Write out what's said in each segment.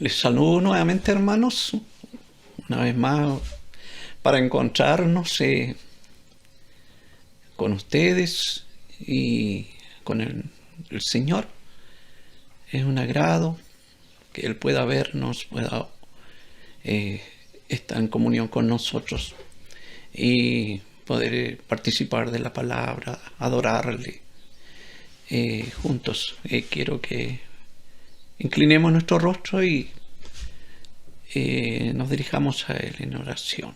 Les saludo nuevamente, hermanos, una vez más para encontrarnos con ustedes y con el Señor. Es un agrado que Él pueda vernos, pueda estar en comunión con nosotros y poder participar de la palabra, adorarle juntos. Quiero que inclinemos nuestro rostro y nos dirijamos a Él en oración.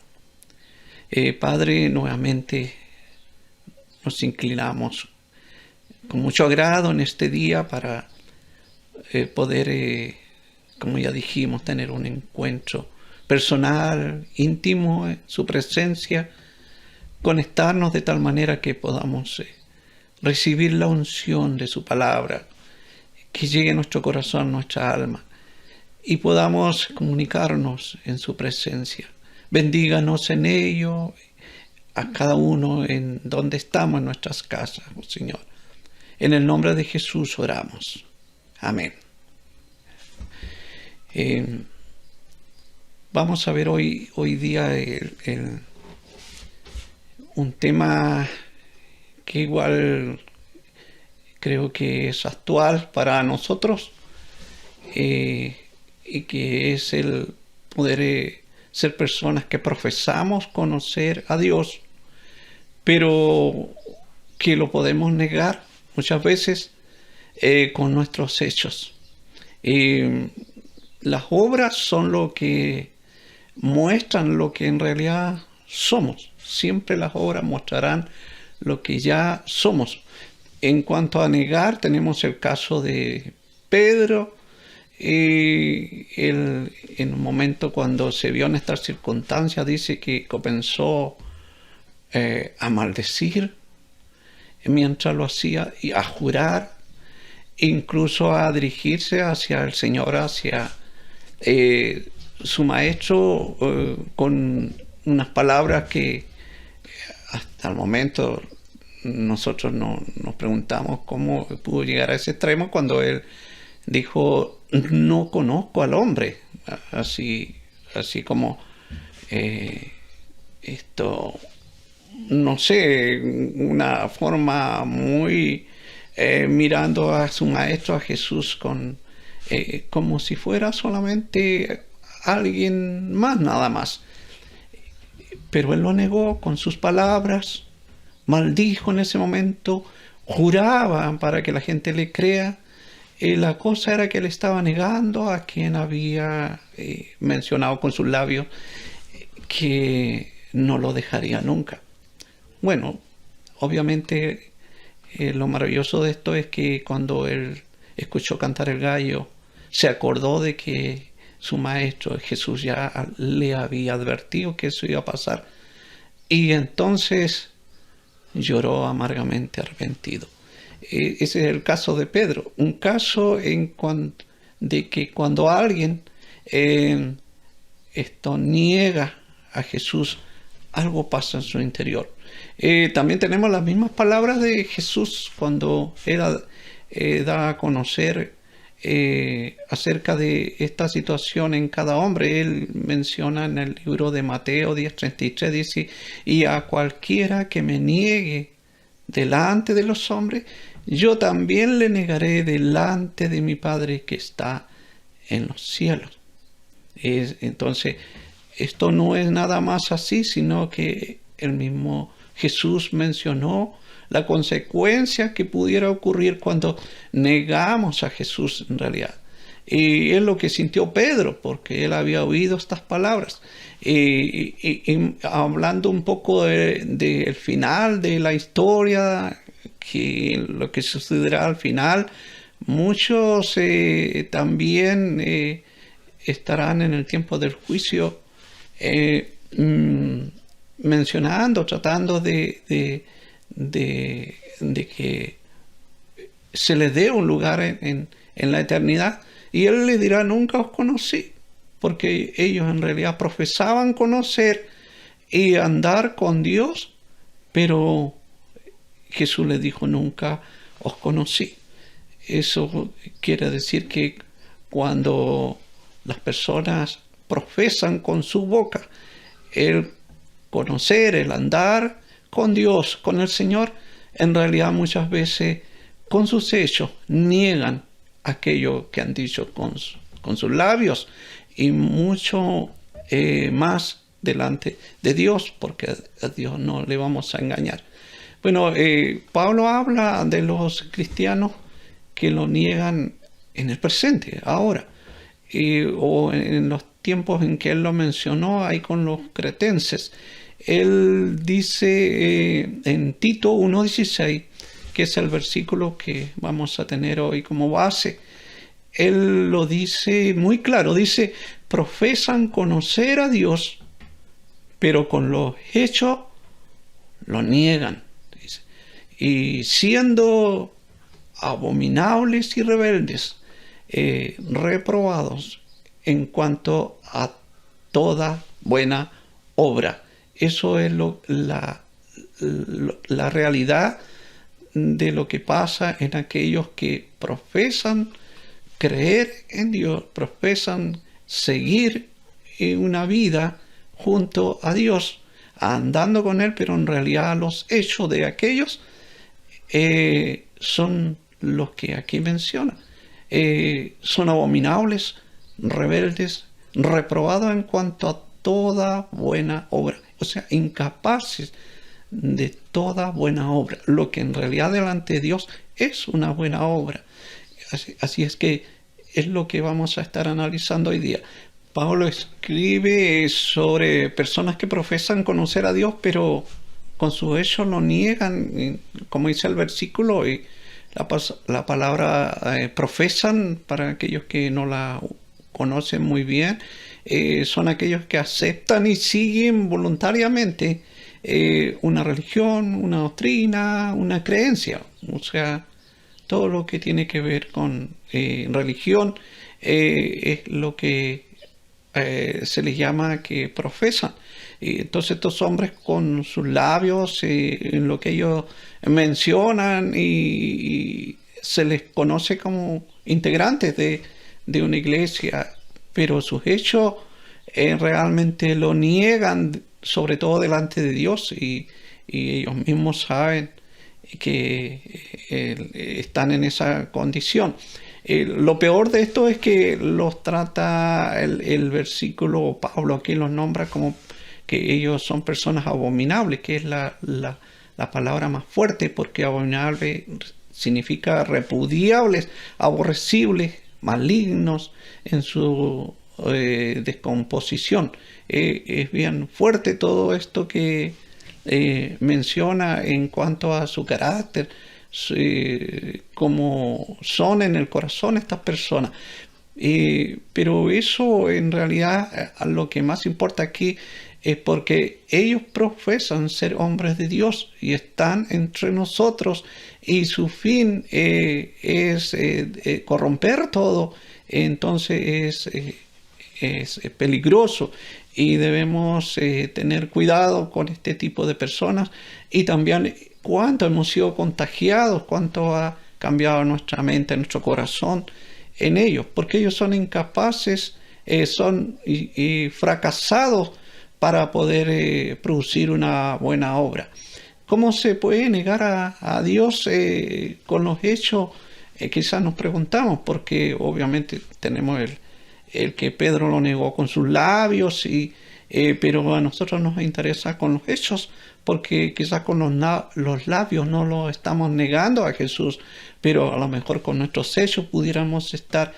Padre, nuevamente nos inclinamos con mucho agrado en este día para poder, como ya dijimos, tener un encuentro personal, íntimo en su presencia, conectarnos de tal manera que podamos recibir la unción de su palabra, que llegue a nuestro corazón, nuestra alma, y podamos comunicarnos en su presencia. Bendíganos en ello, a cada uno en donde estamos en nuestras casas, oh Señor. En el nombre de Jesús oramos. Amén. Vamos a ver hoy día un tema que igual creo que es actual para nosotros, y que es el poder ser personas que profesamos conocer a Dios, pero que lo podemos negar muchas veces con nuestros hechos. Las obras son lo que muestran lo que en realidad somos. Siempre las obras mostrarán lo que ya somos. En cuanto a negar, tenemos el caso de Pedro. En un momento cuando se vio en estas circunstancias, dice que comenzó a maldecir mientras lo hacía y a jurar, incluso a dirigirse hacia el Señor, hacia su maestro, con unas palabras que hasta el momento nosotros nos preguntamos cómo pudo llegar a ese extremo cuando él dijo: no conozco al hombre. Así como esto, no sé, una forma muy mirando a su maestro, a Jesús, como si fuera solamente alguien más, nada más. Pero él lo negó con sus palabras, maldijo en ese momento, juraba para que la gente le crea. La cosa era que él estaba negando a quien había mencionado con sus labios que no lo dejaría nunca. Bueno, obviamente lo maravilloso de esto es que cuando él escuchó cantar el gallo, se acordó de que su maestro Jesús ya le había advertido que eso iba a pasar, y entonces lloró amargamente arrepentido. Ese es el caso de Pedro, un caso de que cuando alguien niega a Jesús, algo pasa en su interior. También tenemos las mismas palabras de Jesús cuando él da a conocer acerca de esta situación en cada hombre. Él menciona en el libro de Mateo 10:33, dice: y a cualquiera que me niegue delante de los hombres, yo también le negaré delante de mi Padre que está en los cielos. Entonces, esto no es nada más así, sino que el mismo Jesús mencionó la consecuencia que pudiera ocurrir cuando negamos a Jesús en realidad. Y es lo que sintió Pedro, porque él había oído estas palabras. Y hablando un poco del final de la historia, que lo que sucederá al final, muchos también estarán en el tiempo del juicio mencionando, tratando de que se les dé un lugar en la eternidad, y él les dirá: nunca os conocí, porque ellos en realidad profesaban conocer y andar con Dios, pero Jesús les dijo: nunca os conocí. Eso quiere decir que cuando las personas profesan con su boca el conocer, el andar con Dios, con el Señor, en realidad muchas veces con sus hechos niegan aquello que han dicho con sus labios, y mucho más delante de Dios, porque a Dios no le vamos a engañar. Bueno, Pablo habla de los cristianos que lo niegan en el presente, ahora, o en los tiempos en que él lo mencionó ahí con los cretenses. Él dice en Tito 1:16, que es el versículo que vamos a tener hoy como base, él lo dice muy claro, dice: profesan conocer a Dios, pero con los hechos lo niegan, dice, y siendo abominables y rebeldes, reprobados en cuanto a toda buena obra. Eso es la realidad de lo que pasa en aquellos que profesan creer en Dios, profesan seguir una vida junto a Dios, andando con Él, pero en realidad los hechos de aquellos son los que aquí menciona. Son abominables, rebeldes, reprobados en cuanto a toda buena obra, o sea, incapaces de toda buena obra, lo que en realidad delante de Dios es una buena obra. Así es que es lo que vamos a estar analizando hoy día. Pablo escribe sobre personas que profesan conocer a Dios, pero con sus hechos lo niegan, como dice el versículo, y la palabra profesan, para aquellos que no la conocen muy bien, son aquellos que aceptan y siguen voluntariamente una religión, una doctrina, una creencia, o sea, todo lo que tiene que ver con religión es lo que se les llama que profesan. Y entonces estos hombres con sus labios, en lo que ellos mencionan, y se les conoce como integrantes de una iglesia, pero sus hechos realmente lo niegan, sobre todo delante de Dios, y ellos mismos saben que están en esa condición. Lo peor de esto es que los trata el versículo, Pablo aquí los nombra como que ellos son personas abominables, que es la palabra más fuerte, porque abominable significa repudiables, aborrecibles, malignos en su descomposición. Es bien fuerte todo esto que menciona en cuanto a su carácter, como son en el corazón estas personas. Pero eso en realidad lo que más importa aquí es porque ellos profesan ser hombres de Dios y están entre nosotros, y su fin es corromper todo. Entonces es peligroso, y debemos tener cuidado con este tipo de personas, y también cuánto hemos sido contagiados, cuánto ha cambiado nuestra mente, nuestro corazón en ellos, porque ellos son incapaces, son y fracasados para poder producir una buena obra. ¿Cómo se puede negar a Dios con los hechos? Quizás nos preguntamos, porque obviamente tenemos el que Pedro lo negó con sus labios, pero a nosotros nos interesa con los hechos, porque quizás con los labios no lo estamos negando a Jesús, pero a lo mejor con nuestros hechos pudiéramos estar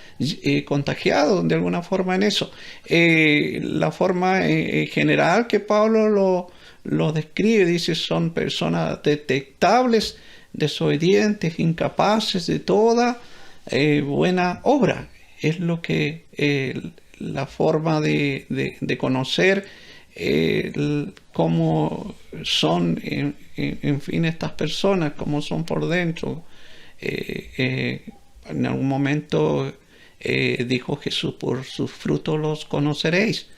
contagiados de alguna forma en eso. La forma general que Pablo lo describe, dice, son personas detestables, desobedientes, incapaces de toda buena obra. Es lo que la forma de conocer cómo son, en fin, estas personas, cómo son por dentro. En algún momento dijo Jesús: por sus frutos los conoceréis.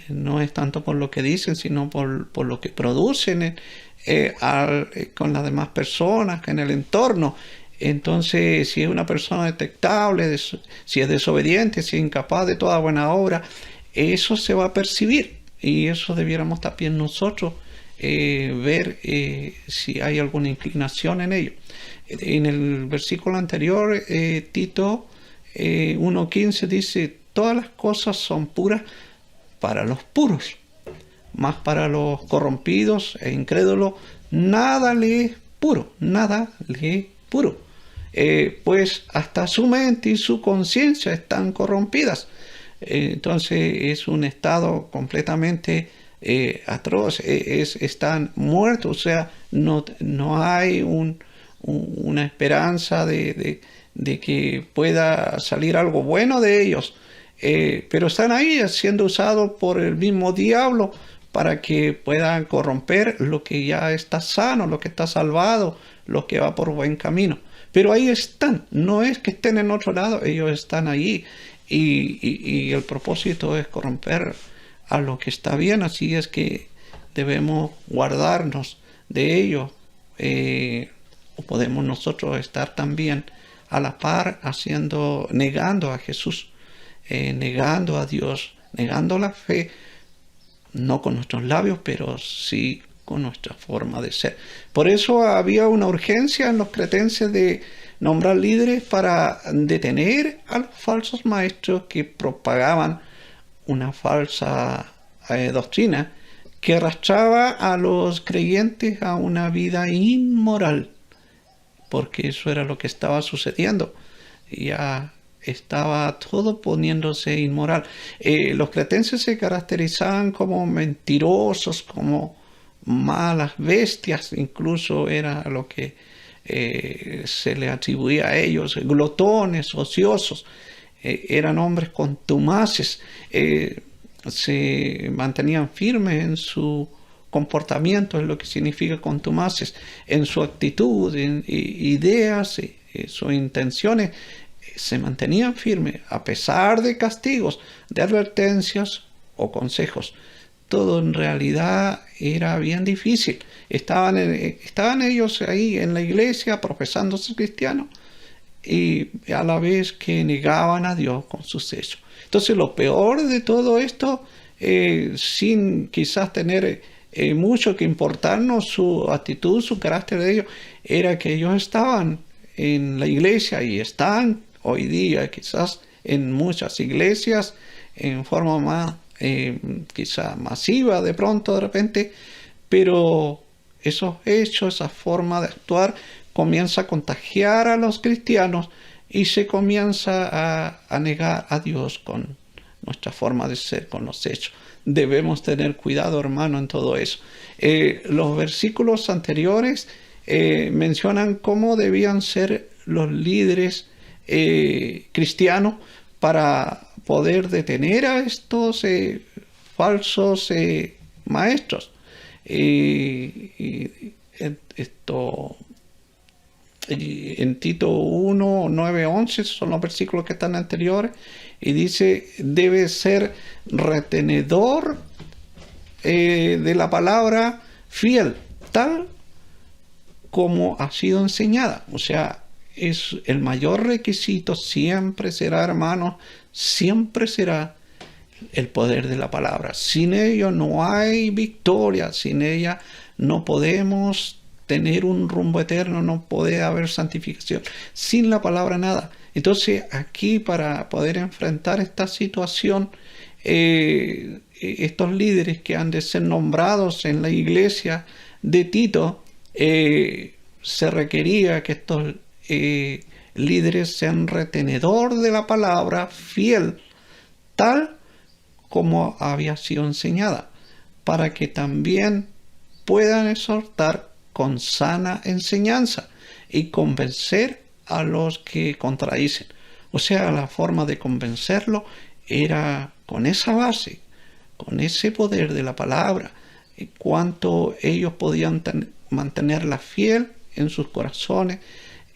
No es tanto por lo que dicen, sino por lo que producen con las demás personas, en el entorno. Entonces, si es una persona detectable, si es desobediente, si es incapaz de toda buena obra, eso se va a percibir. Y eso debiéramos también nosotros ver si hay alguna inclinación en ello. En el versículo anterior, Tito 1:15 dice, todas las cosas son puras para los puros, mas para los corrompidos e incrédulos nada le es puro, nada le es puro. Pues hasta su mente y su conciencia están corrompidas. Entonces es un estado completamente atroz, están muertos, o sea, no hay una esperanza de que pueda salir algo bueno de ellos, pero están ahí siendo usados por el mismo diablo para que puedan corromper lo que ya está sano, lo que está salvado, lo que va por buen camino. Pero ahí están, no es que estén en otro lado, ellos están ahí y el propósito es corromper a lo que está bien, así es que debemos guardarnos de ello. O podemos nosotros estar también a la par negando a Jesús, negando a Dios, negando la fe, no con nuestros labios, pero sí con nuestra forma de ser. Por eso había una urgencia en los cretenses de nombrar líderes para detener a los falsos maestros que propagaban una falsa doctrina que arrastraba a los creyentes a una vida inmoral, porque eso era lo que estaba sucediendo. Ya estaba todo poniéndose inmoral. Los cretenses se caracterizaban como mentirosos, como malas bestias, incluso era lo que se le atribuía a ellos, glotones, ociosos, eran hombres contumaces, se mantenían firmes en su comportamiento, es lo que significa contumaces, en su actitud, en ideas, sus intenciones, se mantenían firmes a pesar de castigos, de advertencias o consejos. Todo en realidad era bien difícil. Estaban ellos ahí en la iglesia profesándose cristianos y a la vez que negaban a Dios con sus hechos. Entonces lo peor de todo esto, sin quizás tener mucho que importarnos su actitud, su carácter de ellos, era que ellos estaban en la iglesia y están hoy día quizás en muchas iglesias en forma más quizá masiva de pronto de repente, pero esos hechos, esa forma de actuar comienza a contagiar a los cristianos y se comienza a negar a Dios con nuestra forma de ser, con los hechos. Debemos tener cuidado, hermano, en todo eso. Los versículos anteriores mencionan cómo debían ser los líderes cristianos para poder detener a estos falsos maestros. En Tito 1, 9, 11 son los versículos que están anteriores, y dice, debe ser retenedor de la palabra, fiel, tal como ha sido enseñada. O sea, es el mayor requisito, siempre será, hermanos, siempre será el poder de la palabra. Sin ello no hay victoria, sin ella no podemos tener un rumbo eterno, no puede haber santificación. Sin la palabra nada. Entonces aquí, para poder enfrentar esta situación, estos líderes que han de ser nombrados en la iglesia de Tito, se requería que estos líderes sean retenedor de la palabra, fiel, tal como había sido enseñada, para que también puedan exhortar con sana enseñanza y convencer a los que contradicen. O sea, la forma de convencerlo era con esa base, con ese poder de la palabra, y cuánto ellos podían mantenerla fiel en sus corazones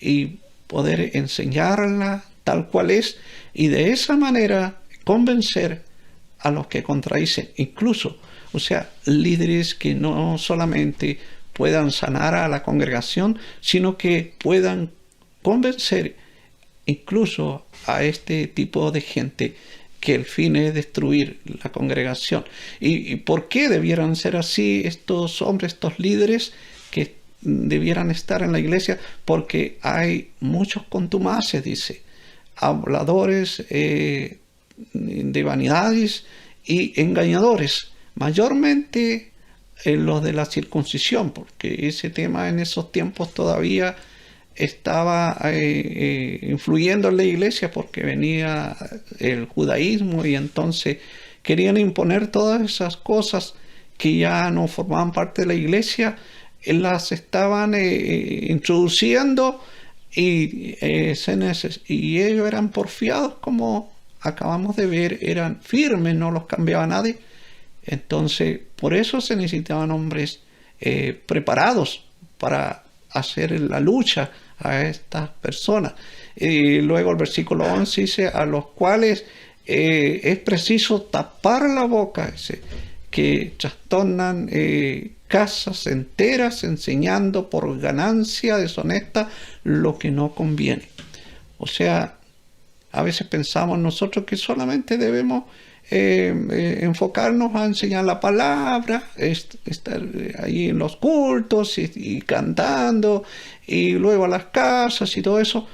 y poder enseñarla tal cual es, y de esa manera convencer a los que contradicen, incluso, o sea, líderes que no solamente puedan sanar a la congregación, sino que puedan convencer incluso a este tipo de gente que el fin es destruir la congregación. ¿Y por qué debieran ser así estos hombres, estos líderes que debieran estar en la iglesia? Porque hay muchos contumaces, dice, habladores de vanidades y engañadores, mayormente los de la circuncisión, porque ese tema en esos tiempos todavía estaba influyendo en la iglesia, porque venía el judaísmo y entonces querían imponer todas esas cosas que ya no formaban parte de la iglesia, las estaban introduciendo y ellos eran porfiados, como acabamos de ver, eran firmes, no los cambiaba nadie. Entonces, por eso se necesitaban hombres preparados para hacer la lucha a estas personas. Y luego el versículo 11 dice, a los cuales es preciso tapar la boca, dice, que trastornan casas enteras enseñando por ganancia deshonesta lo que no conviene. O sea, a veces pensamos nosotros que solamente debemos enfocarnos a enseñar la palabra, estar ahí en los cultos y cantando, y luego a las casas y todo eso,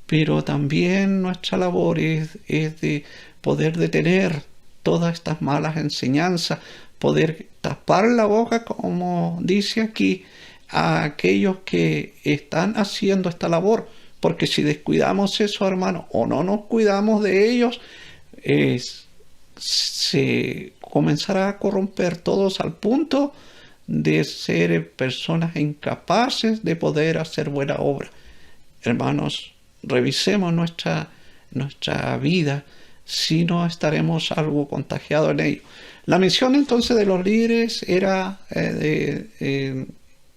pero también nuestra labor es de poder detener todas estas malas enseñanzas, poder tapar la boca, como dice aquí, a aquellos que están haciendo esta labor, porque si descuidamos eso, hermano, o no nos cuidamos de ellos, se comenzará a corromper todos al punto de ser personas incapaces de poder hacer buena obra. Hermanos, revisemos nuestra vida, si no estaremos algo contagiados en ello. La misión entonces de los líderes era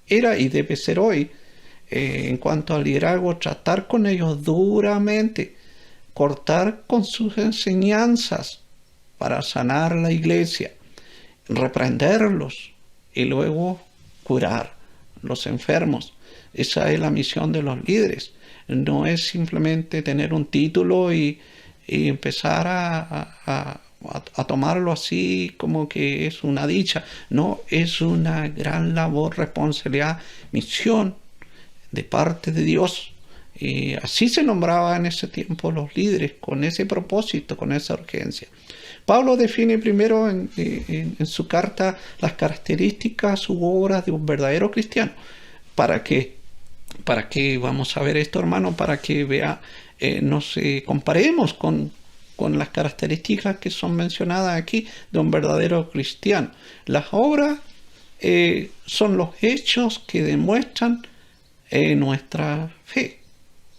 y debe ser hoy, en cuanto al liderazgo, tratar con ellos duramente, cortar con sus enseñanzas para sanar la iglesia, reprenderlos y luego curar los enfermos. Esa es la misión de los líderes. No es simplemente tener un título y empezar a tomarlo así como que es una dicha. No, es una gran labor, responsabilidad, misión de parte de Dios. Y así se nombraba en ese tiempo los líderes, con ese propósito, con esa urgencia. Pablo define primero en su carta las características u obras de un verdadero cristiano. ¿Para qué vamos a ver esto, hermano? Para que nos comparemos con las características que son mencionadas aquí de un verdadero cristiano. Las obras son los hechos que demuestran nuestra fe.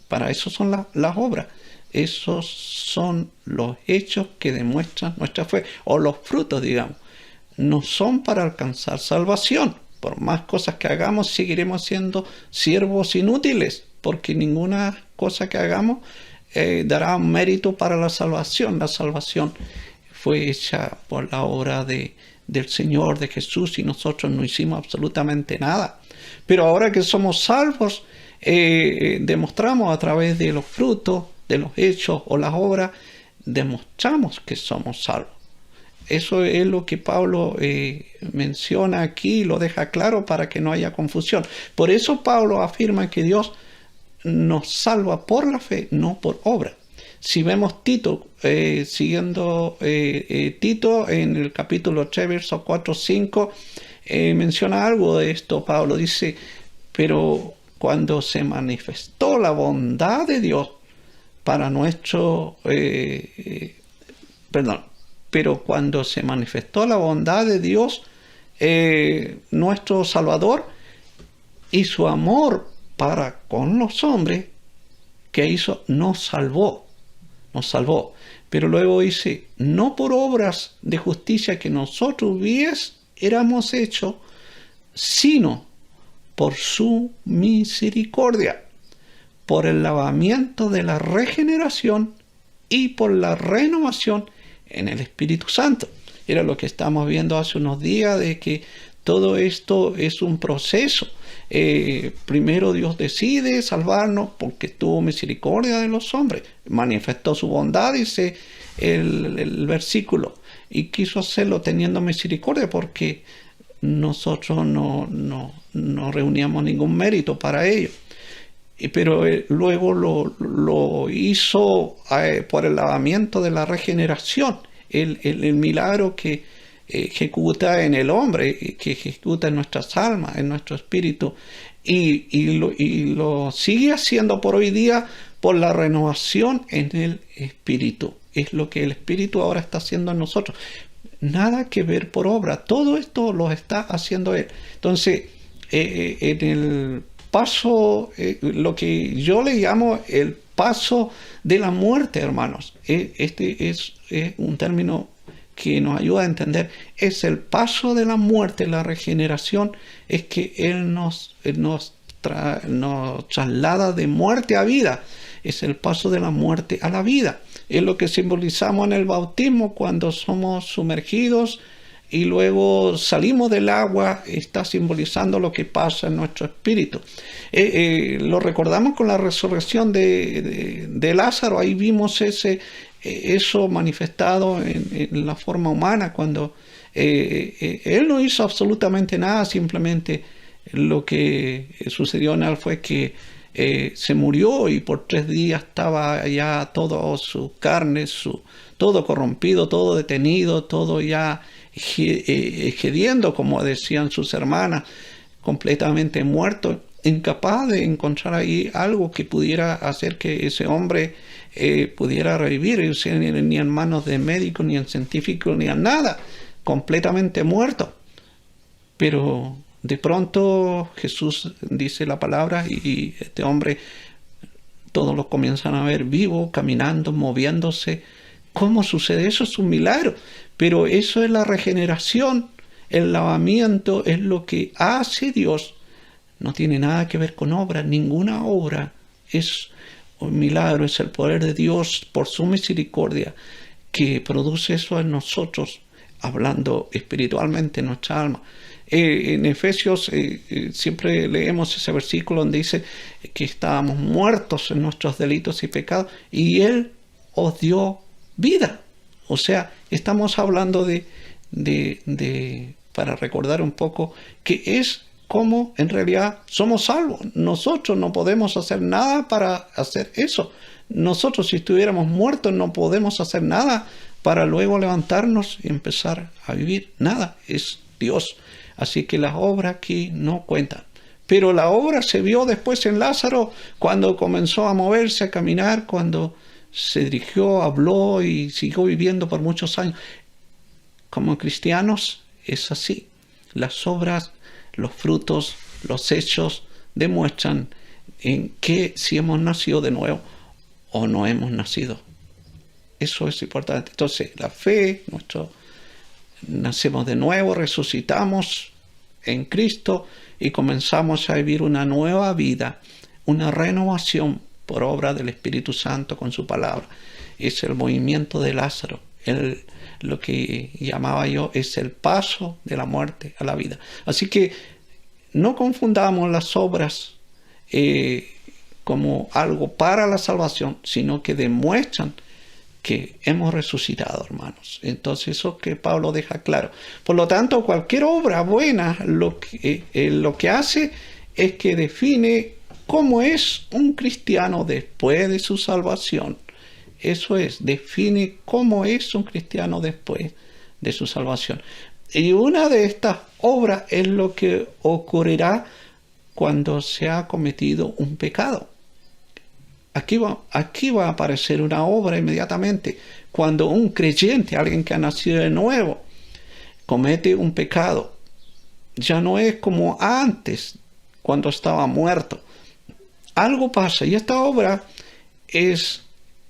Para eso son las obras. Esos son los hechos que demuestran nuestra fe, o los frutos, digamos. No son para alcanzar salvación. Por más cosas que hagamos, seguiremos siendo siervos inútiles, porque ninguna cosa que hagamos dará un mérito para la salvación. La salvación fue hecha por la obra del Señor, de Jesús, y nosotros no hicimos absolutamente nada. Pero ahora que somos salvos, demostramos a través de los frutos, de los hechos o las obras, demostramos que somos salvos. Eso es lo que Pablo menciona aquí, lo deja claro para que no haya confusión. Por eso Pablo afirma que Dios nos salva por la fe, no por obra. Si vemos Tito, siguiendo Tito en el capítulo 3, versos 4-5, menciona algo de esto. Pablo dice, pero cuando se manifestó la bondad de Dios para pero cuando se manifestó la bondad de Dios, nuestro Salvador, y su amor para con los hombres, que hizo, nos salvó. Pero luego dice, no por obras de justicia que nosotros éramos hechos, sino por su misericordia, por el lavamiento de la regeneración y por la renovación en el Espíritu Santo. Era lo que estamos viendo hace unos días, de que todo esto es un proceso. Primero Dios decide salvarnos porque tuvo misericordia de los hombres, manifestó su bondad, dice el versículo, y quiso hacerlo teniendo misericordia porque nosotros no reuníamos ningún mérito para ello. Pero luego lo hizo por el lavamiento de la regeneración, el milagro que ejecuta en el hombre, que ejecuta en nuestras almas, en nuestro espíritu, y lo sigue haciendo por hoy día por la renovación en el espíritu. Es lo que el espíritu ahora está haciendo en nosotros. Nada que ver por obra, todo esto lo está haciendo él. Entonces, en el paso, lo que yo le llamo el paso de la muerte, hermanos, este es un término que nos ayuda a entender, es el paso de la muerte, la regeneración, es que Él nos traslada de muerte a vida, es el paso de la muerte a la vida, es lo que simbolizamos en el bautismo cuando somos sumergidos y luego salimos del agua, está simbolizando lo que pasa en nuestro espíritu. Lo recordamos con la resurrección de Lázaro, ahí vimos eso manifestado en la forma humana, cuando él no hizo absolutamente nada, simplemente lo que sucedió en él fue que se murió y por 3 días estaba ya todo su carne, todo corrompido, todo detenido, todo ya gediendo, como decían sus hermanas, completamente muerto, incapaz de encontrar ahí algo que pudiera hacer que ese hombre pudiera revivir, ni en manos de médicos, ni en científicos, ni en nada, completamente muerto. Pero de pronto Jesús dice la palabra y este hombre, todos lo comienzan a ver vivo, caminando, moviéndose. ¿Cómo sucede eso? Es un milagro. Pero eso es la regeneración, el lavamiento es lo que hace Dios. No tiene nada que ver con obra, ninguna obra es un milagro, es el poder de Dios por su misericordia que produce eso en nosotros, hablando espiritualmente en nuestra alma. En Efesios siempre leemos ese versículo donde dice que estábamos muertos en nuestros delitos y pecados y Él os dio vida. O sea, estamos hablando para recordar un poco, que es como en realidad somos salvos. Nosotros no podemos hacer nada para hacer eso. Nosotros, si estuviéramos muertos, no podemos hacer nada para luego levantarnos y empezar a vivir. Nada, es Dios. Así que las obras aquí no cuentan. Pero la obra se vio después en Lázaro, cuando comenzó a moverse, a caminar, cuando se dirigió, habló y siguió viviendo por muchos años. Como cristianos es así. Las obras, los frutos, los hechos demuestran en que si hemos nacido de nuevo o no hemos nacido. Eso es importante. Entonces, la fe, nacemos de nuevo, resucitamos en Cristo y comenzamos a vivir una nueva vida, una renovación por obra del Espíritu Santo con su palabra. Es el movimiento de Lázaro. Lo que llamaba yo es el paso de la muerte a la vida. Así que no confundamos las obras como algo para la salvación, sino que demuestran que hemos resucitado, hermanos. Entonces eso que Pablo deja claro. Por lo tanto, cualquier obra buena lo que hace es que define cómo es un cristiano después de su salvación. Eso es, define cómo es un cristiano después de su salvación. Y una de estas obras es lo que ocurrirá cuando se ha cometido un pecado. Aquí va a aparecer una obra inmediatamente. Cuando un creyente, alguien que ha nacido de nuevo, comete un pecado, ya no es como antes, cuando estaba muerto. Algo pasa y esta obra es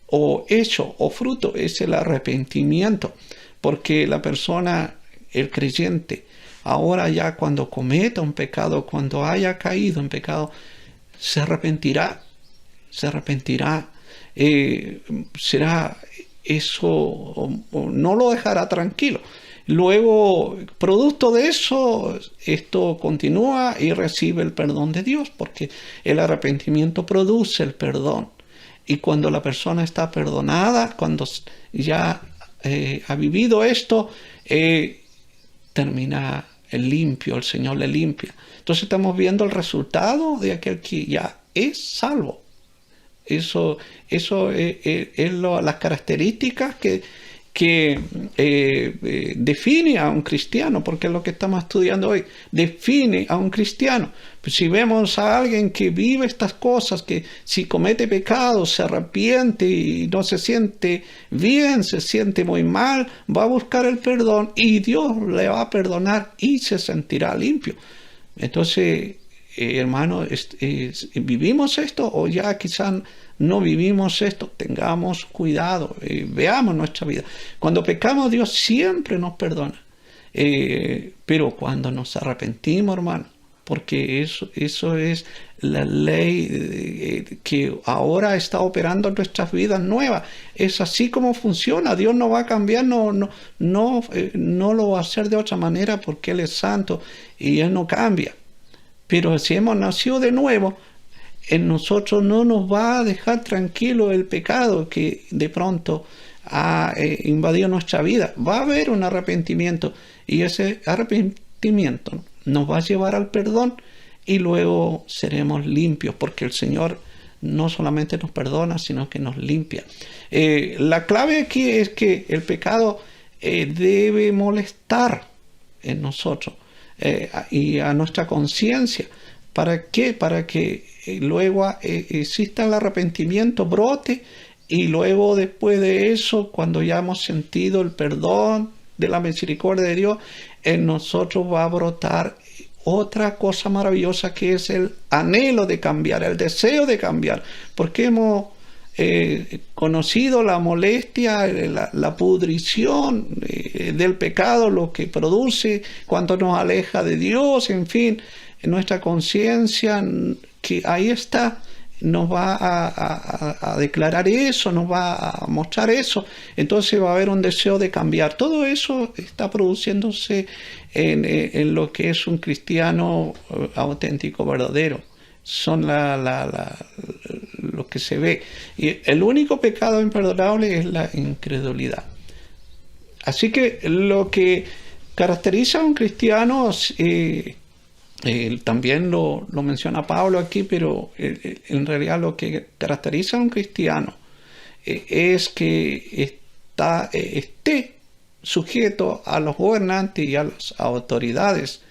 o hecho o fruto, es el arrepentimiento, porque la persona, el creyente, ahora ya cuando cometa un pecado, cuando haya caído en pecado, se arrepentirá, será eso, no lo dejará tranquilo. luego, producto de eso, esto continúa y recibe el perdón de Dios, porque el arrepentimiento produce el perdón. Y cuando la persona está perdonada, cuando ya ha vivido esto, termina el limpio, el Señor le limpia. Entonces estamos viendo el resultado de aquel que ya es salvo. Eso es las características que define a un cristiano, porque es lo que estamos estudiando hoy, define a un cristiano. Pues si vemos a alguien que vive estas cosas, que si comete pecados, se arrepiente y no se siente bien, se siente muy mal, va a buscar el perdón y Dios le va a perdonar y se sentirá limpio. Entonces, hermano, ¿vivimos esto o ya quizás no vivimos esto? Tengamos cuidado, veamos nuestra vida. Cuando pecamos, Dios siempre nos perdona. Pero cuando nos arrepentimos, hermano, porque eso es la ley que ahora está operando en nuestras vidas nuevas. Es así como funciona. Dios no va a cambiar, no lo va a hacer de otra manera porque Él es santo y Él no cambia. Pero si hemos nacido de nuevo, en nosotros no nos va a dejar tranquilo el pecado que de pronto ha invadido nuestra vida. Va a haber un arrepentimiento y ese arrepentimiento nos va a llevar al perdón y luego seremos limpios porque el Señor no solamente nos perdona, sino que nos limpia. La clave aquí es que el pecado debe molestar en nosotros y a nuestra conciencia. ¿Para qué? Para que luego exista el arrepentimiento, brote, y luego después de eso, cuando ya hemos sentido el perdón de la misericordia de Dios, en nosotros va a brotar otra cosa maravillosa que es el anhelo de cambiar, el deseo de cambiar, porque hemos conocido la molestia, la pudrición del pecado, lo que produce cuando nos aleja de Dios, en fin, en nuestra conciencia, que ahí está, nos va a declarar eso, nos va a mostrar eso. Entonces va a haber un deseo de cambiar. Todo eso está produciéndose en lo que es un cristiano auténtico, verdadero. Son lo que se ve. Y el único pecado imperdonable es la incredulidad. Así que lo que caracteriza a un cristiano, también lo menciona Pablo aquí, pero en realidad lo que caracteriza a un cristiano es que esté sujeto a los gobernantes y a las autoridades.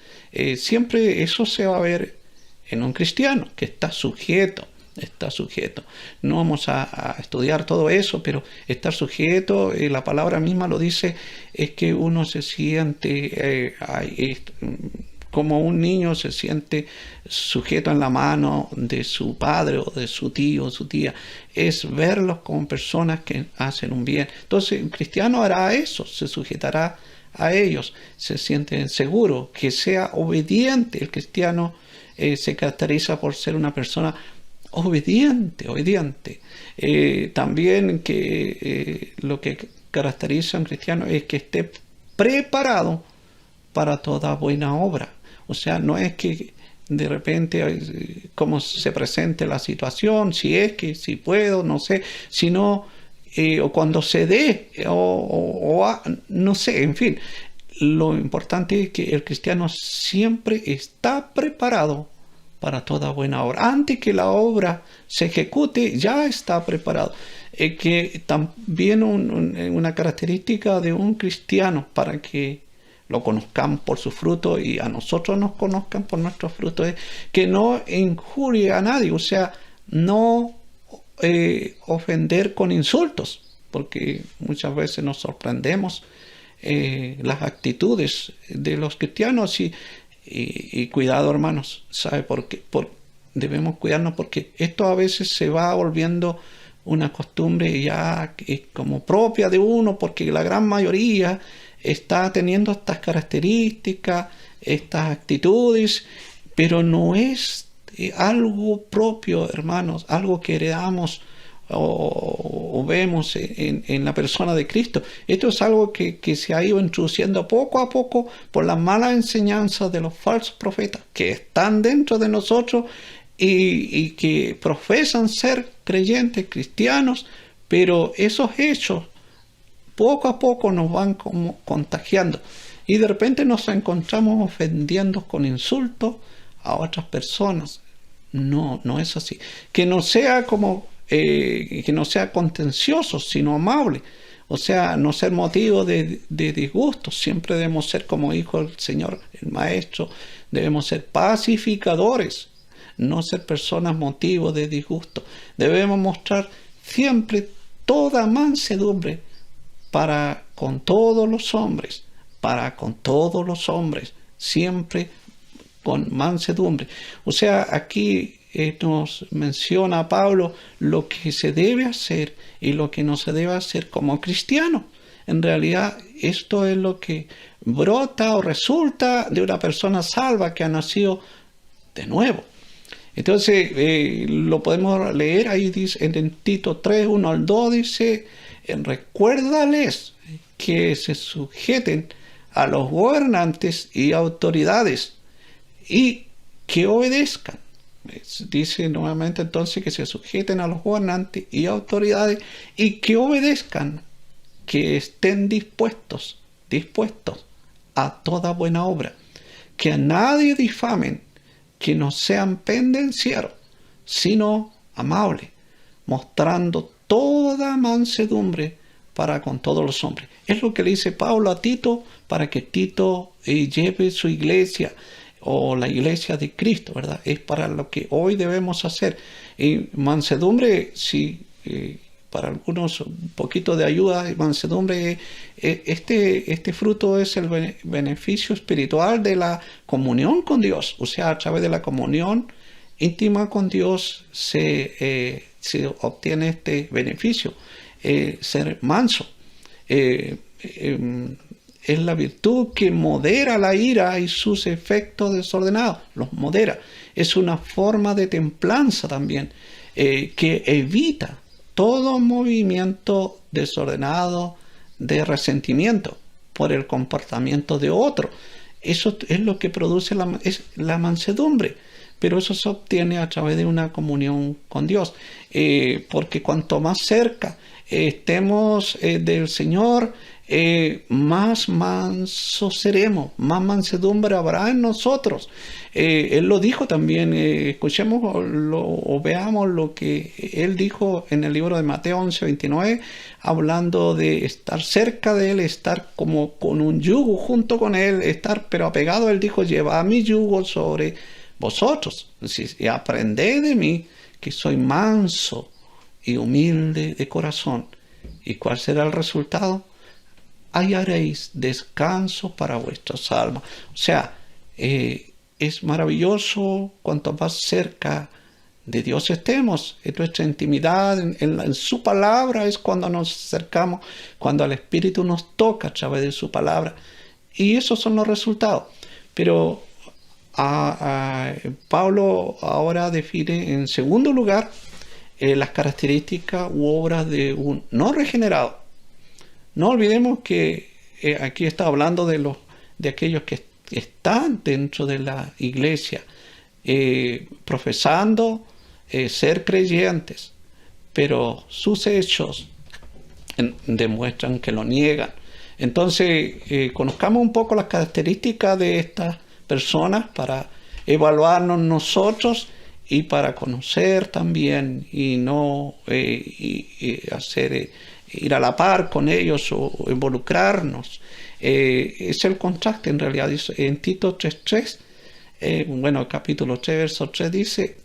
Siempre eso se va a ver en un cristiano, que está sujeto. No vamos a estudiar todo eso, pero estar sujeto, la palabra misma lo dice, es que uno se siente como un niño se siente sujeto en la mano de su padre o de su tío o su tía. Es verlos como personas que hacen un bien. Entonces un cristiano hará eso, se sujetará a ellos, se siente seguro, que sea obediente. El cristiano se caracteriza por ser una persona obediente. También que lo que caracteriza a un cristiano es que esté preparado para toda buena obra. O sea, no es que de repente como se presente la situación, si puedo, no sé, sino o cuando se dé, no sé, en fin. Lo importante es que el cristiano siempre está preparado para toda buena obra. Antes que la obra se ejecute, ya está preparado. Que también una característica de un cristiano para que lo conozcan por su fruto y a nosotros nos conozcan por nuestros frutos, es que no injurie a nadie, o sea, no ofender con insultos, porque muchas veces nos sorprendemos las actitudes de los cristianos y cuidado, hermanos, ¿sabe por qué? Debemos cuidarnos porque esto a veces se va volviendo una costumbre ya como propia de uno, porque la gran mayoría está teniendo estas características, estas actitudes, pero no es algo propio, hermanos, algo que heredamos o vemos en la persona de Cristo. Esto es algo que se ha ido introduciendo poco a poco por la mala enseñanza de los falsos profetas que están dentro de nosotros y que profesan ser creyentes, cristianos, pero esos hechos poco a poco nos van como contagiando y de repente nos encontramos ofendiendo con insultos a otras personas. No es así. Que no sea que no sea contencioso, sino amable. O sea, no ser motivo de disgusto. Siempre debemos ser, como dijo el Señor, el Maestro, debemos ser pacificadores, no ser personas motivo de disgusto. Debemos mostrar siempre toda mansedumbre para con todos los hombres, siempre con mansedumbre. O sea, aquí nos menciona Pablo lo que se debe hacer y lo que no se debe hacer como cristiano. En realidad, esto es lo que brota o resulta de una persona salva que ha nacido de nuevo. Entonces, lo podemos leer ahí, dice, en Tito 3, 1 al 2, dice, recuérdales que se sujeten a los gobernantes y autoridades y que obedezcan. Dice nuevamente entonces que se sujeten a los gobernantes y autoridades y que obedezcan, que estén dispuestos a toda buena obra, que a nadie difamen, que no sean pendencieros, sino amables, mostrando toda mansedumbre para con todos los hombres. Es lo que le dice Pablo a Tito para que Tito lleve su iglesia o la iglesia de Cristo, ¿verdad? Es para lo que hoy debemos hacer. Y mansedumbre, sí, para algunos un poquito de ayuda, mansedumbre, este fruto es el beneficio espiritual de la comunión con Dios. O sea, a través de la comunión íntima con Dios se obtiene este beneficio. Ser manso es la virtud que modera la ira y sus efectos desordenados, los modera. Es una forma de templanza también, que evita todo movimiento desordenado de resentimiento por el comportamiento de otro. Eso es lo que produce la mansedumbre, pero eso se obtiene a través de una comunión con Dios, porque cuanto más cerca estemos del Señor, más mansos seremos, más mansedumbre habrá en nosotros. Él lo dijo también, escuchemos o veamos lo que Él dijo en el libro de Mateo 11:29, hablando de estar cerca de Él, estar como con un yugo junto con Él, estar pero apegado. Él dijo, llevad mi yugo sobre vosotros y aprended de mí, que soy manso y humilde de corazón. ¿Y cuál será el resultado? Hallaréis descanso para vuestras almas. O sea, es maravilloso cuanto más cerca de Dios estemos, en nuestra intimidad, en su palabra es cuando nos acercamos, cuando el Espíritu nos toca a través de su palabra. Y esos son los resultados. Pero Pablo ahora define en segundo lugar las características u obras de un no regenerado. No olvidemos que aquí está hablando de aquellos que están dentro de la iglesia, profesando ser creyentes, pero sus hechos demuestran que lo niegan. Entonces, conozcamos un poco las características de estas personas para evaluarnos nosotros y para conocer también y no ir a la par con ellos o involucrarnos. Es el contraste en realidad. En Tito 3:3, capítulo 3, verso 3 dice,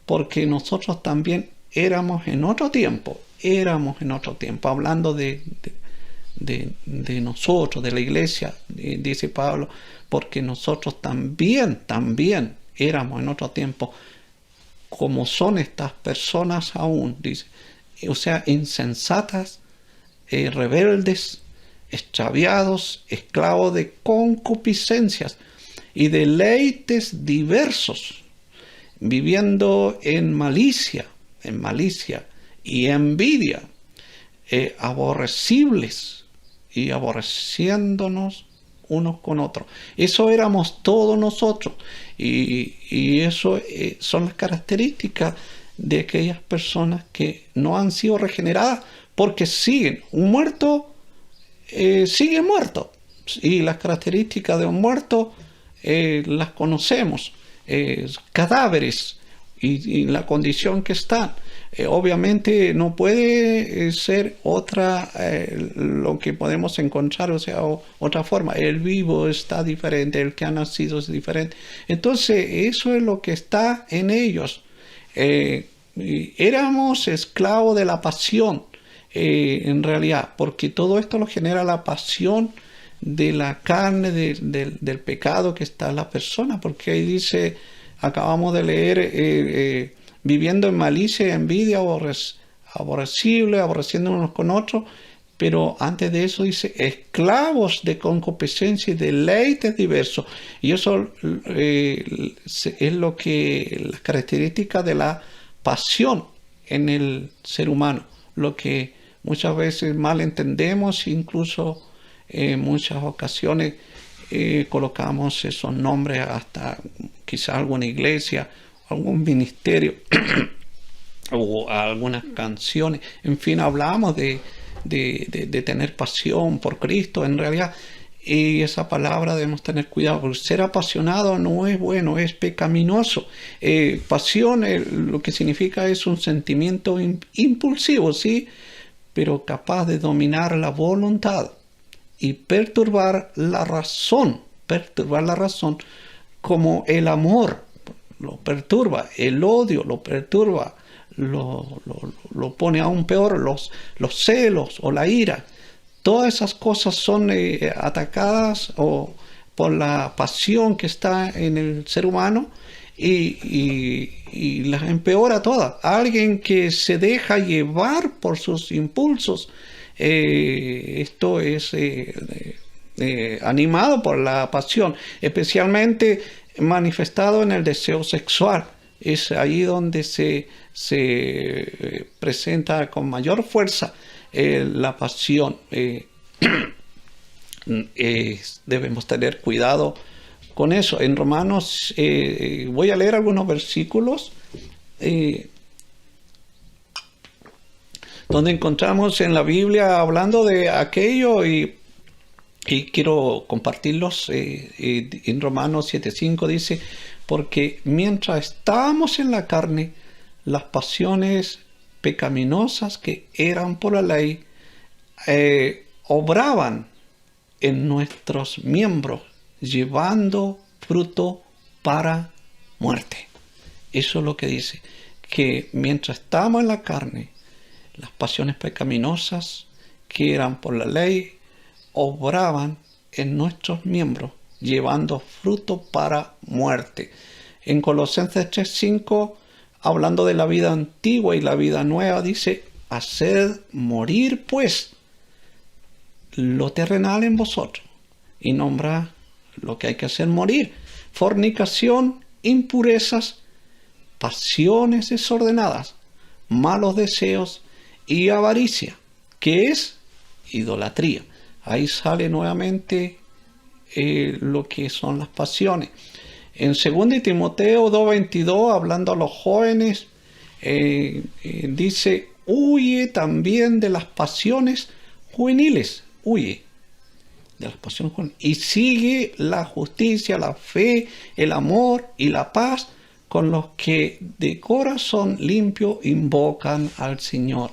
porque nosotros también éramos en otro tiempo, hablando de nosotros, de la iglesia, dice Pablo, porque nosotros también éramos en otro tiempo, como son estas personas aún, dice, o sea, insensatas, rebeldes, extraviados, esclavos de concupiscencias y deleites diversos, viviendo en malicia y envidia, aborrecibles y aborreciéndonos unos con otros. Eso éramos todos nosotros. Y eso son las características de aquellas personas que no han sido regeneradas, porque siguen. Un muerto sigue muerto. Y las características de un muerto las conocemos. Cadáveres y la condición que están. Obviamente no puede ser otra lo que podemos encontrar, o sea, otra forma. El vivo está diferente, el que ha nacido es diferente. Entonces eso es lo que está en ellos. Éramos esclavos de la pasión, en realidad, porque todo esto lo genera la pasión de la carne, del pecado que está en la persona, porque ahí dice, acabamos de leer, viviendo en malicia y envidia, aborrecible, aborreciendo unos con otros, pero antes de eso dice, esclavos de concupiscencia y deleites diversos. Y eso es lo que, las características de la pasión en el ser humano, lo que muchas veces mal entendemos, incluso en muchas ocasiones colocamos esos nombres hasta quizá alguna iglesia, algún ministerio o algunas canciones. En fin, hablamos de tener pasión por Cristo en realidad, y esa palabra debemos tener cuidado, porque ser apasionado no es bueno, es pecaminoso. Pasión lo que significa es un sentimiento impulsivo, sí, pero capaz de dominar la voluntad y perturbar la razón, como el amor lo perturba, el odio lo perturba, lo pone aún peor, los celos o la ira. Todas esas cosas son atacadas por la pasión que está en el ser humano y las empeora todas. Alguien que se deja llevar por sus impulsos, esto es animado por la pasión, especialmente manifestado en el deseo sexual. Es ahí donde se presenta con mayor fuerza la pasión. Debemos tener cuidado con eso. En Romanos, voy a leer algunos versículos donde encontramos en la Biblia hablando de aquello, y quiero compartirlos. En Romanos 7:5 dice, porque mientras estábamos en la carne, las pasiones pecaminosas que eran por la ley obraban en nuestros miembros, llevando fruto para muerte. Eso es lo que dice, que mientras estábamos en la carne, las pasiones pecaminosas que eran por la ley obraban en nuestros miembros, llevando fruto para muerte. En Colosenses 3:5, hablando de la vida antigua y la vida nueva, dice, haced morir pues lo terrenal en vosotros, y nombra lo que hay que hacer morir: fornicación, impurezas, pasiones desordenadas, malos deseos y avaricia, que es idolatría. Ahí sale nuevamente lo que son las pasiones. En 2 Timoteo 2:22, hablando a los jóvenes, dice, huye también de las pasiones juveniles, huye de las pasiones juveniles, y sigue la justicia, la fe, el amor y la paz con los que de corazón limpio invocan al Señor.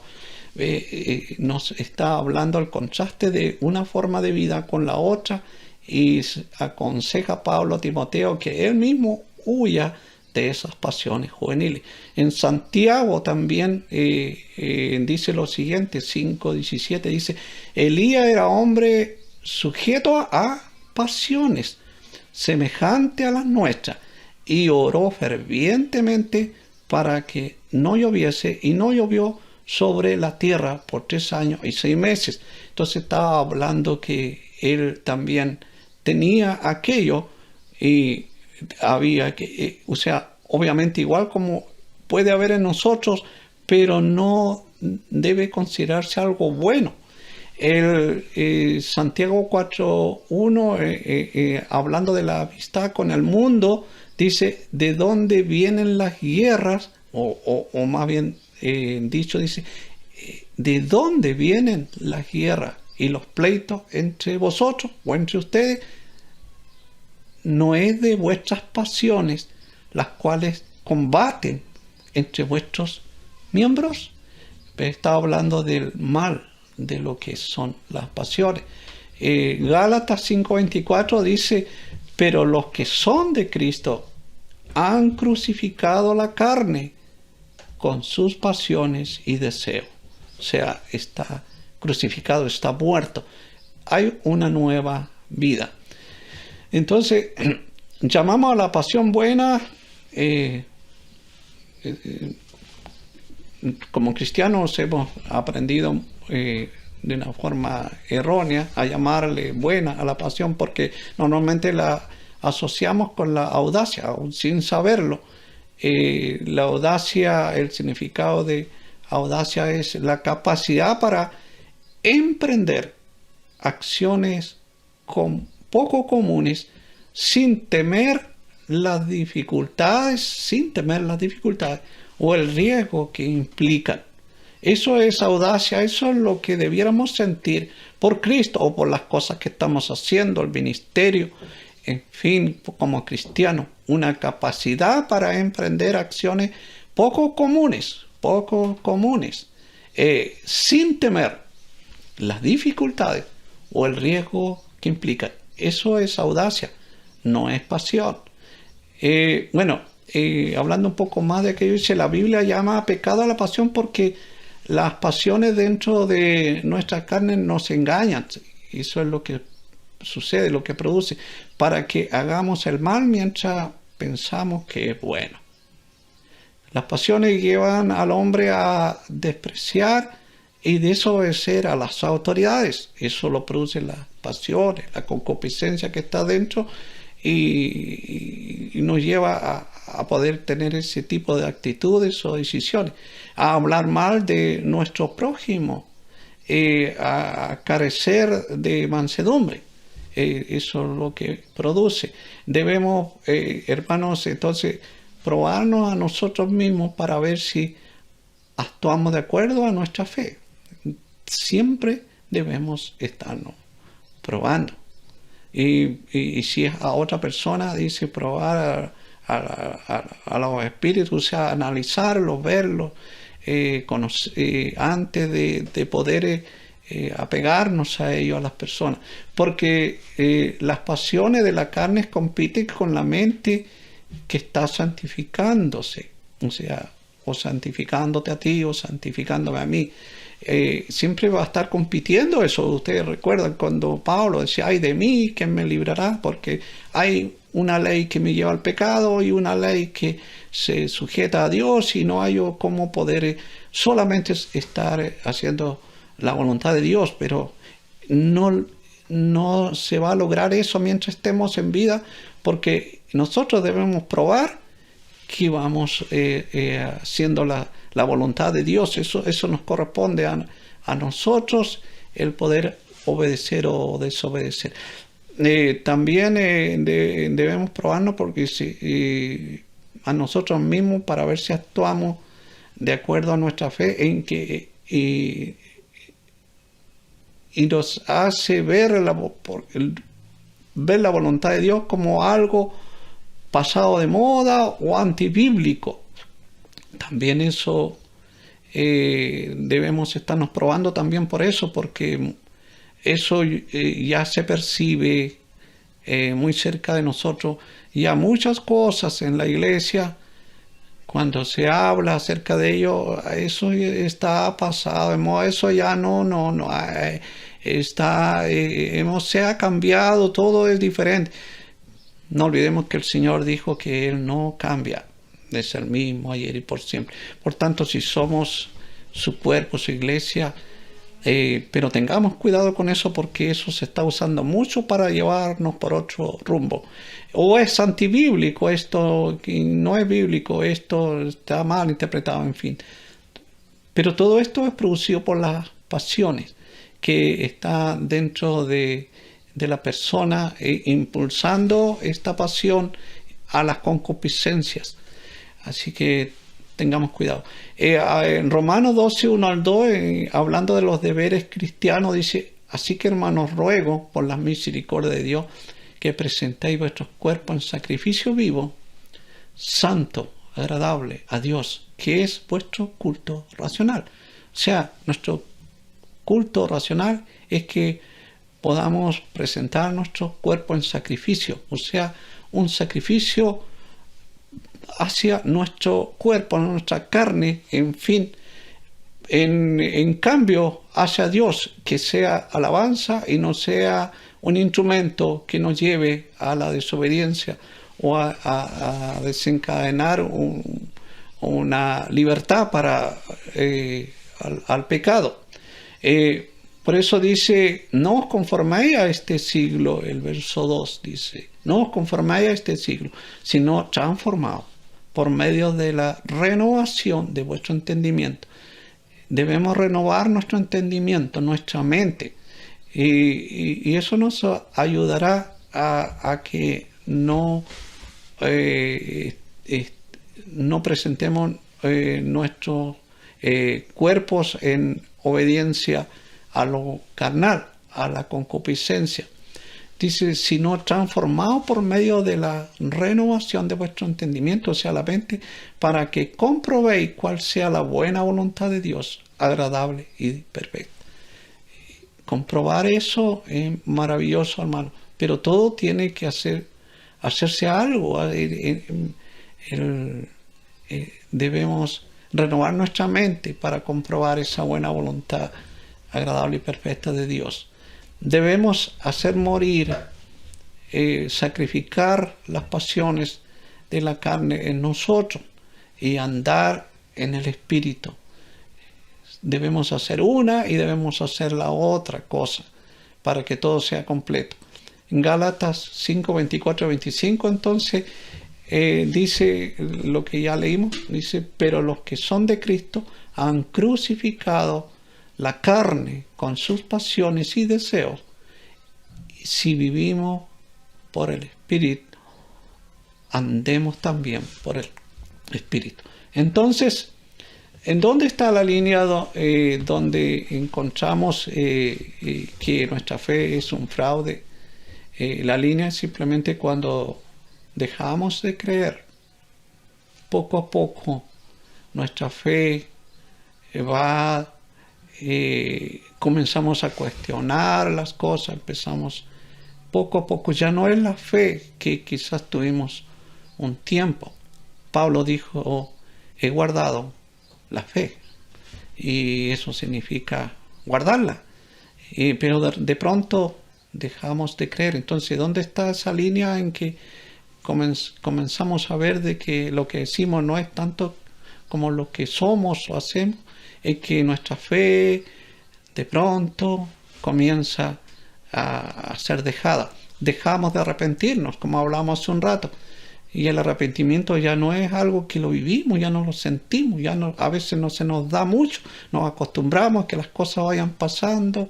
Nos está hablando el contraste de una forma de vida con la otra, y aconseja Pablo a Timoteo que él mismo huya de esas pasiones juveniles. En Santiago también dice lo siguiente, 5:17, dice, Elías era hombre sujeto a pasiones semejante a las nuestras, y oró fervientemente para que no lloviese, y no llovió sobre la tierra por 3 años y 6 meses. Entonces estaba hablando que él también tenía aquello, y había que, o sea, obviamente igual como puede haber en nosotros, pero no debe considerarse algo bueno. Santiago 4:1, hablando de la amistad con el mundo, dice, ¿de dónde vienen las guerras? O más bien dicho, dice, ¿de dónde vienen las guerras y los pleitos entre vosotros o entre ustedes? No es de vuestras pasiones, las cuales combaten entre vuestros miembros. Está hablando del mal, de lo que son las pasiones. Gálatas 5:24 dice, pero los que son de Cristo han crucificado la carne con sus pasiones y deseos. O sea, está crucificado, está muerto. Hay una nueva vida. Entonces, llamamos a la pasión buena, como cristianos hemos aprendido de una forma errónea a llamarle buena a la pasión, porque normalmente la asociamos con la audacia, aún sin saberlo. La audacia, el significado de audacia es la capacidad para emprender acciones poco comunes sin temer las dificultades o el riesgo que implican. Eso es audacia, eso es lo que debiéramos sentir por Cristo o por las cosas que estamos haciendo, el ministerio, en fin, como cristiano, una capacidad para emprender acciones poco comunes, sin temer las dificultades o el riesgo que implican. Eso es audacia, no es pasión. Hablando un poco más de aquello, dice, la Biblia llama pecado a la pasión porque las pasiones dentro de nuestra carne nos engañan. Eso es lo que sucede, lo que produce, para que hagamos el mal mientras pensamos que es bueno. Las pasiones llevan al hombre a despreciar y desobedecer a las autoridades. Eso lo producen las pasiones, la concupiscencia que está dentro y nos lleva a poder tener ese tipo de actitudes o decisiones, a hablar mal de nuestro prójimo, a carecer de mansedumbre. Eso es lo que produce. Debemos, hermanos, entonces probarnos a nosotros mismos para ver si actuamos de acuerdo a nuestra fe. Siempre debemos estarnos probando. Y si es a otra persona, dice probar a los espíritus, o sea, analizarlos, verlos, antes de poder apegarnos a ellos, a las personas. Porque las pasiones de la carne compiten con la mente que está santificándose, o sea, o santificándote a ti o santificándome a mí. Siempre va a estar compitiendo eso. Ustedes recuerdan cuando Pablo decía, ay de mí, ¿quién me librará? Porque hay una ley que me lleva al pecado y una ley que se sujeta a Dios y no hay cómo poder solamente estar haciendo la voluntad de Dios, pero no se va a lograr eso mientras estemos en vida, porque nosotros debemos probar que vamos haciendo la voluntad de Dios. Eso nos corresponde a nosotros, el poder obedecer o desobedecer. También debemos probarnos porque a nosotros mismos para ver si actuamos de acuerdo a nuestra fe y nos hace ver la voluntad de Dios como algo pasado de moda o antibíblico. También eso debemos estarnos probando también por eso, porque eso ya se percibe muy cerca de nosotros. Ya muchas cosas en la iglesia, cuando se habla acerca de ello, eso está pasado de moda, eso ya se ha cambiado, todo es diferente. No olvidemos que el Señor dijo que Él no cambia, es el mismo ayer y por siempre. Por tanto, si somos su cuerpo, su iglesia, pero tengamos cuidado con eso, porque eso se está usando mucho para llevarnos por otro rumbo. O es antibíblico esto, no es bíblico, esto está mal interpretado, en fin. Pero todo esto es producido por las pasiones que está dentro de la persona, impulsando esta pasión a las concupiscencias. Así que tengamos cuidado. En Romanos 12, 1 al 2, hablando de los deberes cristianos, dice: así que, hermanos, ruego por la misericordia de Dios que presentéis vuestros cuerpos en sacrificio vivo, santo, agradable a Dios, que es vuestro culto racional. O sea, nuestro culto racional es que podamos presentar nuestro cuerpo en sacrificio, o sea, un sacrificio hacia nuestro cuerpo, nuestra carne, en fin, en cambio hacia Dios, que sea alabanza y no sea un instrumento que nos lleve a la desobediencia o a desencadenar una libertad para al pecado. Por eso dice: no os conforméis a este siglo. El verso 2 dice: no os conforméis a este siglo, sino transformaos por medio de la renovación de vuestro entendimiento. Debemos renovar nuestro entendimiento, nuestra mente, y eso nos ayudará a que no presentemos nuestros cuerpos en obediencia a lo carnal, a la concupiscencia. Dice: sino transformados por medio de la renovación de vuestro entendimiento, o sea, la mente, para que comprobéis cuál sea la buena voluntad de Dios, agradable y perfecta. Comprobar eso es maravilloso, hermano, pero todo tiene que hacerse algo. Debemos renovar nuestra mente para comprobar esa buena voluntad agradable y perfecta de Dios. Debemos hacer morir, sacrificar las pasiones de la carne en nosotros y andar en el Espíritu. Debemos hacer una y debemos hacer la otra cosa para que todo sea completo. En Gálatas 5, 24, 25, entonces, dice lo que ya leímos, dice: pero los que son de Cristo han crucificado la carne con sus pasiones y deseos. Si vivimos por el Espíritu, andemos también por el Espíritu. Entonces, ¿en dónde está la línea donde encontramos que nuestra fe es un fraude? La línea es simplemente cuando dejamos de creer. Poco a poco nuestra fe comenzamos a cuestionar las cosas, empezamos poco a poco, ya no es la fe que quizás tuvimos un tiempo. Pablo dijo: he guardado la fe, y eso significa guardarla, pero de pronto dejamos de creer. Entonces, ¿dónde está esa línea en que comenzamos a ver de que lo que decimos no es tanto como lo que somos o hacemos? Es que nuestra fe de pronto comienza a ser dejada. Dejamos de arrepentirnos, como hablamos hace un rato, y el arrepentimiento ya no es algo que lo vivimos, ya no lo sentimos, a veces no se nos da mucho, nos acostumbramos a que las cosas vayan pasando,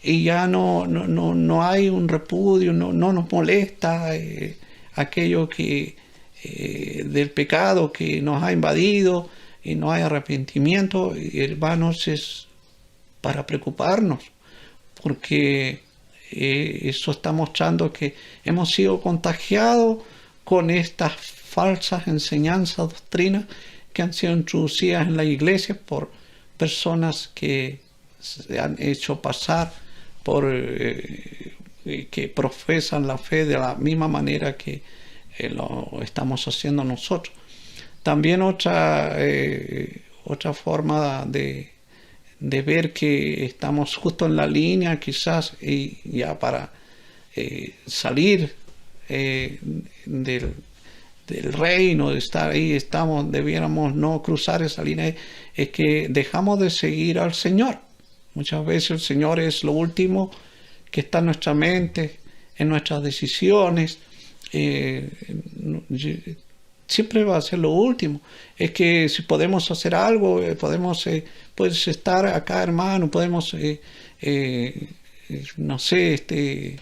y ya no hay un repudio, no nos molesta aquello que del pecado que nos ha invadido, y no hay arrepentimiento. Y, hermanos, es para preocuparnos, porque eso está mostrando que hemos sido contagiados con estas falsas enseñanzas, doctrinas que han sido introducidas en la iglesia por personas que se han hecho pasar por que profesan la fe de la misma manera que lo estamos haciendo nosotros. También otra forma de ver que estamos justo en la línea, quizás, y ya para salir del reino, de estar ahí, debiéramos no cruzar esa línea, es que dejamos de seguir al Señor. Muchas veces el Señor es lo último que está en nuestra mente, en nuestras decisiones. siempre va a ser lo último. Es que si podemos hacer algo, puedes estar acá, hermano, podemos, no sé,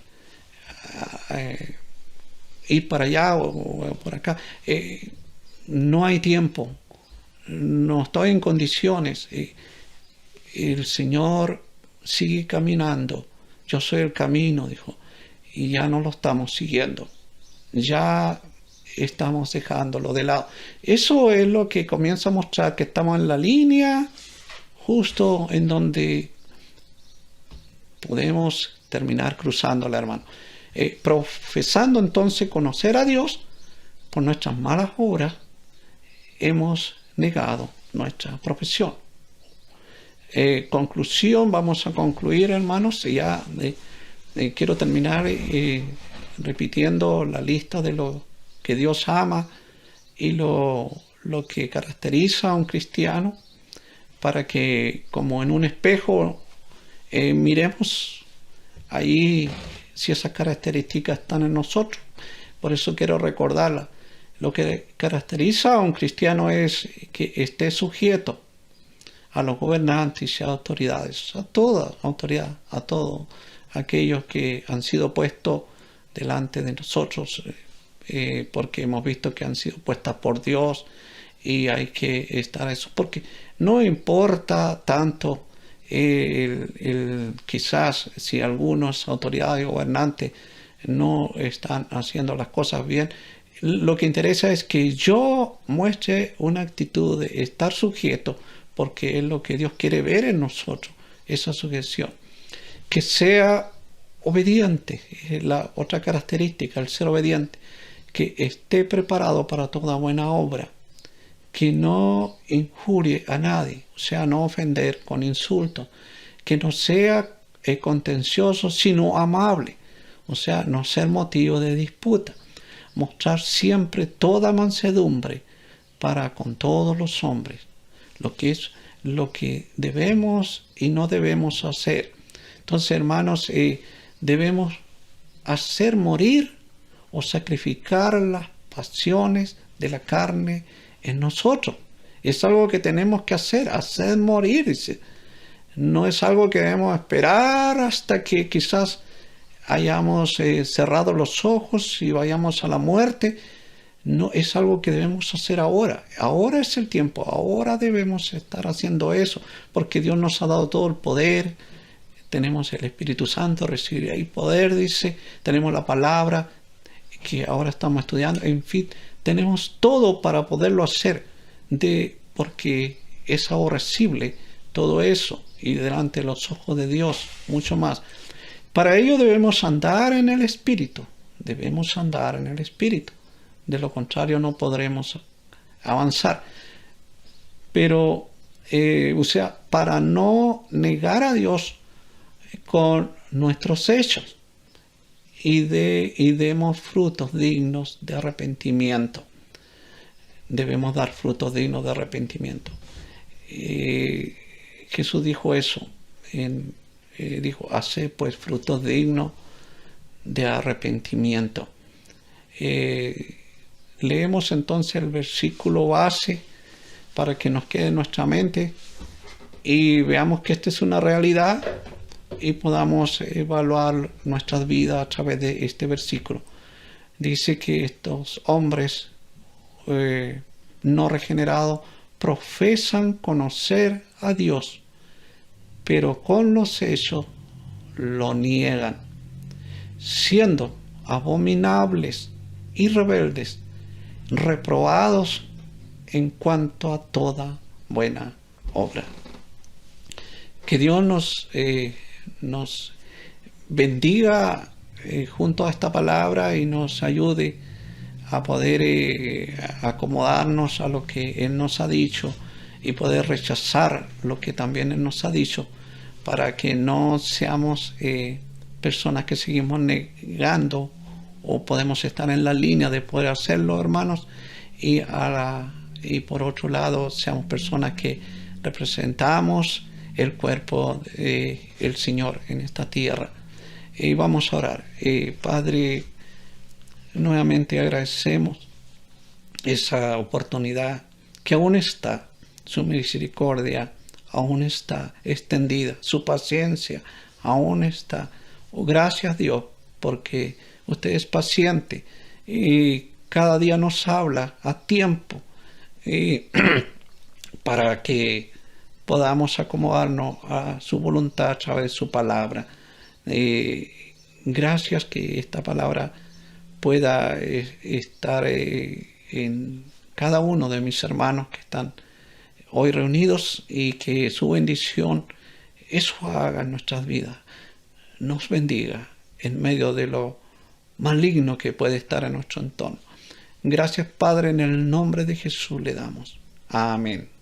ir para allá o por acá. No hay tiempo, no estoy en condiciones. El Señor sigue caminando. Yo soy el camino, dijo, y ya no lo estamos siguiendo. Ya estamos dejándolo de lado. Eso es lo que comienza a mostrar que estamos en la línea justo en donde podemos terminar cruzándola, hermano. Profesando entonces conocer a Dios, por nuestras malas obras hemos negado nuestra profesión. Conclusión, vamos a concluir, hermanos. Ya quiero terminar repitiendo la lista de lo que Dios ama y lo que caracteriza a un cristiano, para que como en un espejo miremos ahí si esas características están en nosotros. Por eso quiero recordarla. Lo que caracteriza a un cristiano es que esté sujeto a los gobernantes y a autoridades, a toda autoridad, a todos aquellos que han sido puestos delante de nosotros, porque hemos visto que han sido puestas por Dios, y hay que estar a eso, porque no importa tanto quizás si algunas autoridades gobernantes no están haciendo las cosas bien. Lo que interesa es que yo muestre una actitud de estar sujeto, porque es lo que Dios quiere ver en nosotros, esa sujeción. Que sea obediente, es la otra característica, el ser obediente. Que esté preparado para toda buena obra. Que no injurie a nadie, o sea, no ofender con insultos. Que no sea contencioso, sino amable, o sea, no ser motivo de disputa. Mostrar siempre toda mansedumbre para con todos los hombres, lo que es lo que debemos y no debemos hacer. Entonces, hermanos, debemos hacer morir o sacrificar las pasiones de la carne en nosotros. Es algo que tenemos que hacer morir. Dice. No es algo que debemos esperar hasta que quizás hayamos cerrado los ojos y vayamos a la muerte. No, es algo que debemos hacer ahora. Ahora es el tiempo, ahora debemos estar haciendo eso, porque Dios nos ha dado todo el poder. Tenemos el Espíritu Santo, recibir ahí poder, dice. Tenemos la palabra que ahora estamos estudiando. En fin, tenemos todo para poderlo hacer, porque es aborrecible todo eso, y delante de los ojos de Dios, mucho más. Para ello debemos andar en el Espíritu. Debemos andar en el Espíritu. De lo contrario no podremos avanzar. Pero, o sea, para no negar a Dios con nuestros hechos, y demos frutos dignos de arrepentimiento. Debemos dar frutos dignos de arrepentimiento. Jesús dijo eso. Dijo, haced pues frutos dignos de arrepentimiento. Leemos entonces el versículo base para que nos quede en nuestra mente y veamos que esta es una realidad y podamos evaluar nuestras vidas a través de este versículo. Dice que estos hombres no regenerados profesan conocer a Dios, pero con los hechos lo niegan, siendo abominables y rebeldes, reprobados en cuanto a toda buena obra. Que Dios nos bendiga junto a esta palabra y nos ayude a poder acomodarnos a lo que Él nos ha dicho y poder rechazar lo que también Él nos ha dicho, para que no seamos personas que seguimos negando, o podemos estar en la línea de poder hacerlo, hermanos, y por otro lado seamos personas que representamos el cuerpo del Señor en esta tierra. Y vamos a orar. Padre, nuevamente agradecemos esa oportunidad que aún está, su misericordia aún está extendida, su paciencia aún está. Oh, gracias Dios, porque usted es paciente y cada día nos habla a tiempo para que podamos acomodarnos a su voluntad a través de su palabra. Gracias que esta palabra pueda estar en cada uno de mis hermanos que están hoy reunidos y que su bendición eso haga en nuestras vidas. Nos bendiga en medio de lo maligno que puede estar en nuestro entorno. Gracias, Padre, en el nombre de Jesús le damos. Amén.